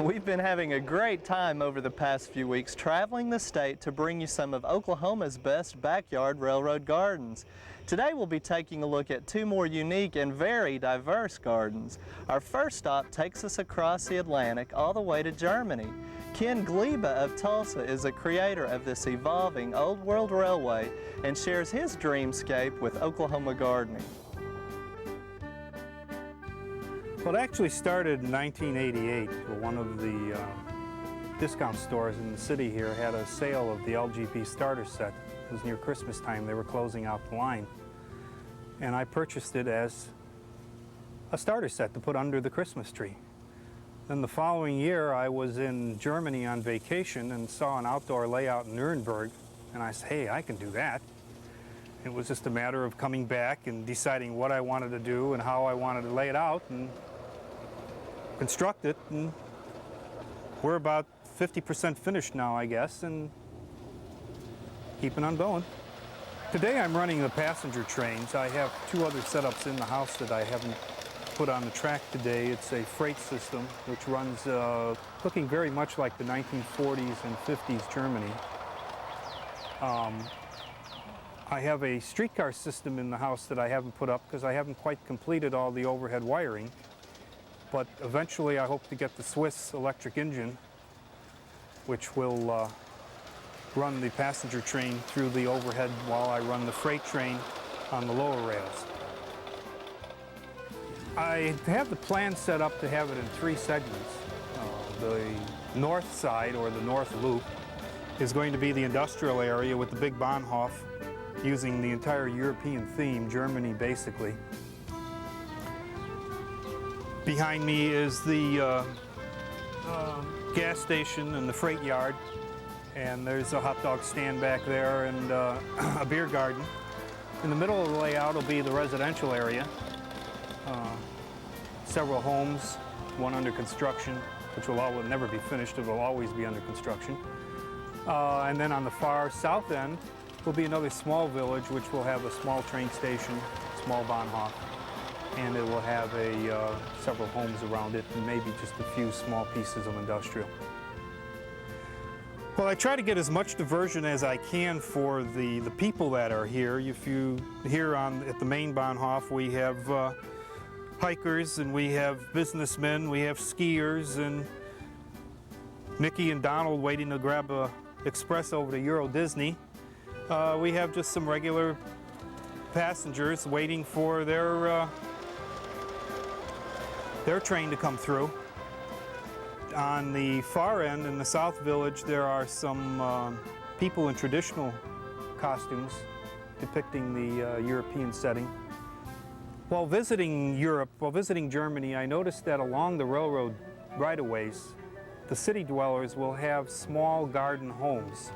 We've been having a great time over the past few weeks traveling the state to bring you some of Oklahoma's best backyard railroad gardens. Today we'll be taking a look at two more unique and very diverse gardens. Our first stop takes us across the Atlantic all the way to Germany. Ken Gleba of Tulsa is the creator of this evolving Old World Railway and shares his dreamscape with Oklahoma gardening. Well, it actually started in 1988. One of the discount stores in the city here had a sale of the LGP starter set. It was near Christmas time. They were closing out the line. And I purchased it as a starter set to put under the Christmas tree. Then the following year, I was in Germany on vacation and saw an outdoor layout in Nuremberg. And I said, hey, I can do that. It was just a matter of coming back and deciding what I wanted to do and how I wanted to lay it out and construct it, and we're about 50% finished now, I guess, and keeping on going. Today I'm running the passenger trains. I have two other setups in the house that I haven't put on the track today. It's a freight system which runs looking very much like the 1940s and 50s Germany. I have a streetcar system in the house that I haven't put up because I haven't quite completed all the overhead wiring. But eventually I hope to get the Swiss electric engine, which will run the passenger train through the overhead while I run the freight train on the lower rails. I have the plan set up to have it in three segments. The north side, or the north loop, is going to be the industrial area with the big Bahnhof, using the entire European theme, Germany basically. Behind me is the gas station and the freight yard, and there's a hot dog stand back there and a beer garden. In the middle of the layout will be the residential area. Several homes, one under construction, which will never be finished, it will always be under construction. And then on the far south end will be another small village which will have a small train station, small Bahnhof, and it will have several homes around it and maybe just a few small pieces of industrial. Well, I try to get as much diversion as I can for the people that are here. If you here at the main Bahnhof, we have hikers and we have businessmen, we have skiers, and Mickey and Donald waiting to grab a express over to Euro Disney. We have just some regular passengers waiting for their train to come through. On the far end, in the South Village, there are some people in traditional costumes depicting the European setting. While visiting Germany, I noticed that along the railroad right-of-ways, the city dwellers will have small garden homes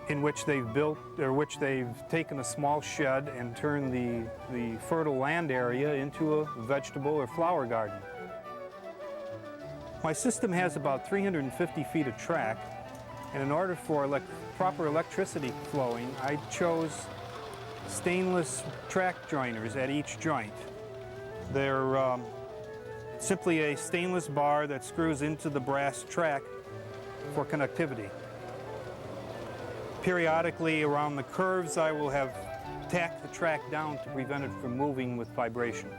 in which they've built, or which they've taken a small shed and turned the fertile land area into a vegetable or flower garden. My system has about 350 feet of track, and in order for proper electricity flowing, I chose stainless track joiners at each joint. They're simply a stainless bar that screws into the brass track for connectivity. Periodically around the curves, I will have tacked the track down to prevent it from moving with vibration.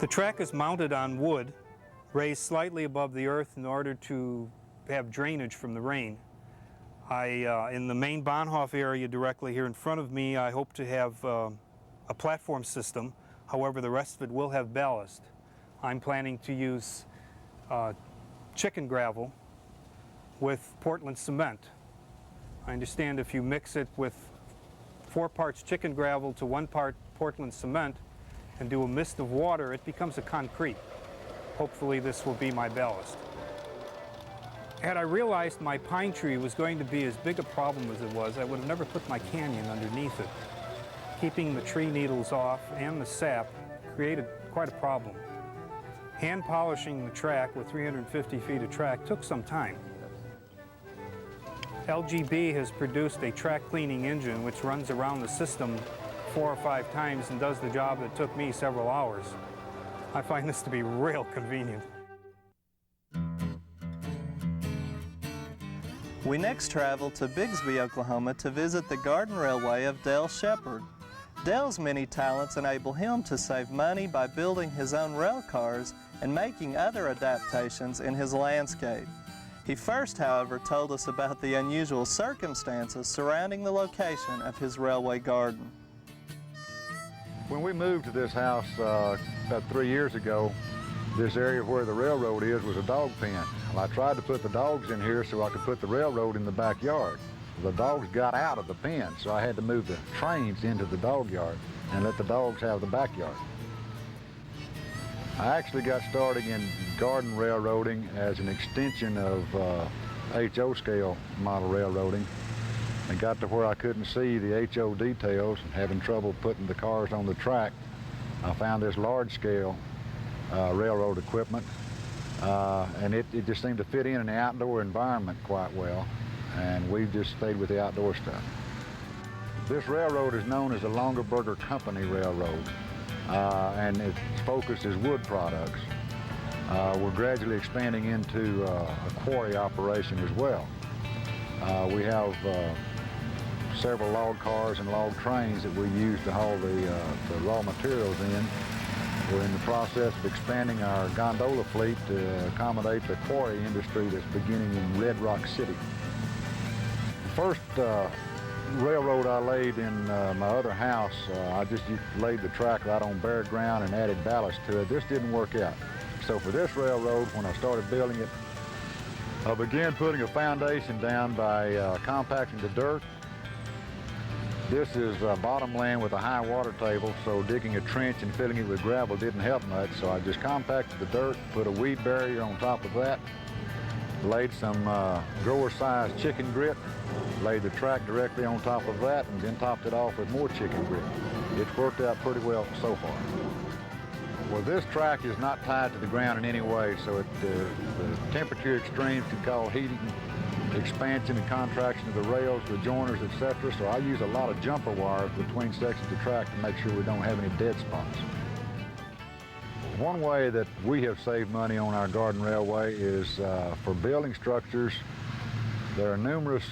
The track is mounted on wood, raised slightly above the earth in order to have drainage from the rain. In the main Bahnhof area directly here in front of me, I hope to have a platform system. However, the rest of it will have ballast. I'm planning to use chicken gravel with Portland cement. I understand if you mix it with 4 parts chicken gravel to 1 part Portland cement and do a mist of water, it becomes a concrete. Hopefully this will be my ballast. Had I realized my pine tree was going to be as big a problem as it was, I would have never put my canyon underneath it. Keeping the tree needles off and the sap created quite a problem. Hand polishing the track with 350 feet of track took some time. LGB has produced a track cleaning engine which runs around the system 4 or 5 times and does the job that took me several hours. I find this to be real convenient. We next travel to Bixby, Oklahoma to visit the garden railway of Sheppard. Dale's many talents enable him to save money by building his own rail cars and making other adaptations in his landscape. He first, however, told us about the unusual circumstances surrounding the location of his railway garden. When we moved to this house about 3 years ago, this area where the railroad is was a dog pen. Well, I tried to put the dogs in here so I could put the railroad in the backyard. The dogs got out of the pen, so I had to move the trains into the dog yard and let the dogs have the backyard. I actually got started in garden railroading as an extension of HO scale model railroading, and got to where I couldn't see the HO details and having trouble putting the cars on the track. I found this large scale railroad equipment, and it just seemed to fit in the outdoor environment quite well, and we've just stayed with the outdoor stuff. This railroad is known as the Longaberger Company Railroad, and its focus is wood products. We're gradually expanding into a quarry operation as well. We have several log cars and log trains that we use to haul the raw materials in. We're in the process of expanding our gondola fleet to accommodate the quarry industry that's beginning in Red Rock City. The first railroad I laid in my other house, I just laid the track right on bare ground and added ballast to it. This didn't work out. So for this railroad, when I started building it, I began putting a foundation down by compacting the dirt. This is bottomland with a high water table, so digging a trench and filling it with gravel didn't help much, so I just compacted the dirt, put a weed barrier on top of that, laid some grower-sized chicken grit, laid the track directly on top of that, and then topped it off with more chicken grit. It's worked out pretty well so far. Well, this track is not tied to the ground in any way, so the temperature extremes can cause heating, expansion and contraction of the rails, the joiners, etc. So I use a lot of jumper wires between sections of track to make sure we don't have any dead spots. One way that we have saved money on our garden railway is for building structures. There are numerous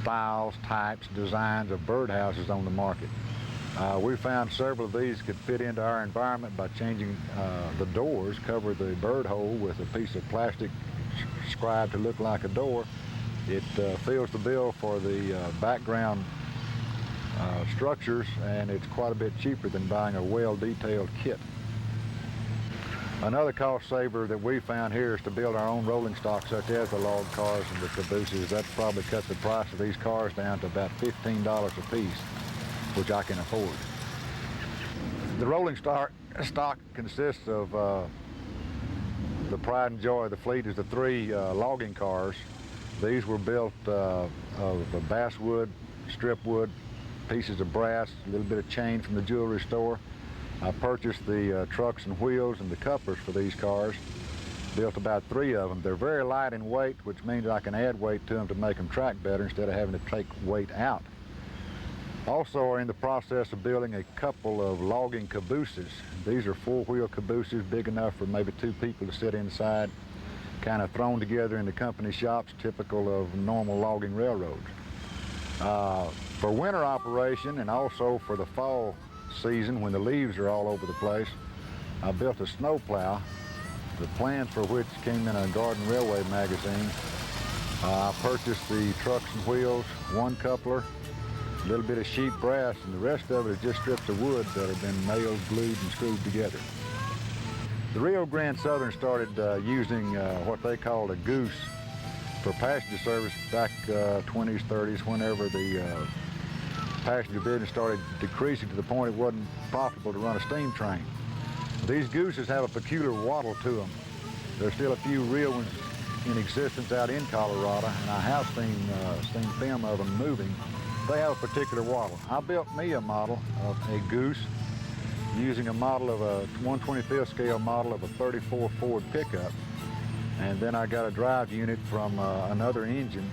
styles, types, designs of birdhouses on the market. We found several of these could fit into our environment by changing the doors, cover the bird hole with a piece of plastic scribed to look like a door. It fills the bill for the background structures, and it's quite a bit cheaper than buying a well-detailed kit. Another cost saver that we found here is to build our own rolling stock, such as the log cars and the cabooses. That's probably cut the price of these cars down to about $15 a piece, which I can afford. The rolling stock consists of the pride and joy of the fleet is the 3 logging cars. These were built of basswood, stripwood, pieces of brass, a little bit of chain from the jewelry store. I purchased the trucks and wheels and the couplers for these cars. Built about 3 of them. They're very light in weight, which means I can add weight to them to make them track better instead of having to take weight out. Also are in the process of building a couple of logging cabooses. These are 4-wheel cabooses, big enough for maybe 2 people to sit inside, kind of thrown together in the company shops, typical of normal logging railroads. For winter operation and also for the fall season when the leaves are all over the place, I built a snow plow, the plans for which came in a Garden Railway magazine. I purchased the trucks and wheels, 1 coupler, a little bit of sheet brass, and the rest of it is just strips of wood that have been nailed, glued, and screwed together. The Rio Grande Southern started using what they called a goose for passenger service back 20s, 30s, whenever the passenger business started decreasing to the point it wasn't profitable to run a steam train. These gooses have a peculiar waddle to them. There's still a few real ones in existence out in Colorado, and I have seen film of them moving. They have a particular waddle. I built me a model of a goose using a model of a 1/25th scale model of a 34 Ford pickup, and then I got a drive unit from another engine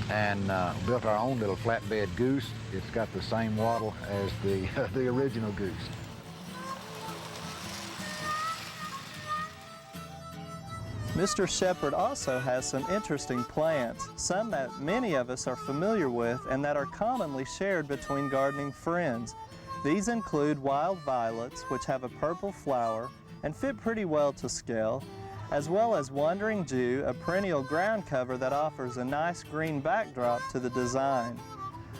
and built our own little flatbed goose. It's got the same waddle as the original goose. Mr. Sheppard also has some interesting plants, some that many of us are familiar with and that are commonly shared between gardening friends. These include wild violets, which have a purple flower and fit pretty well to scale, as well as wandering dew, a perennial ground cover that offers a nice green backdrop to the design.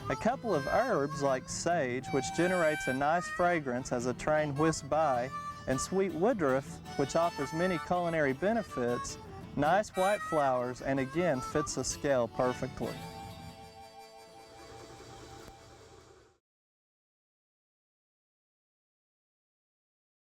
A couple of herbs like sage, which generates a nice fragrance as a train whisks by, and sweet woodruff, which offers many culinary benefits, nice white flowers, and again fits the scale perfectly.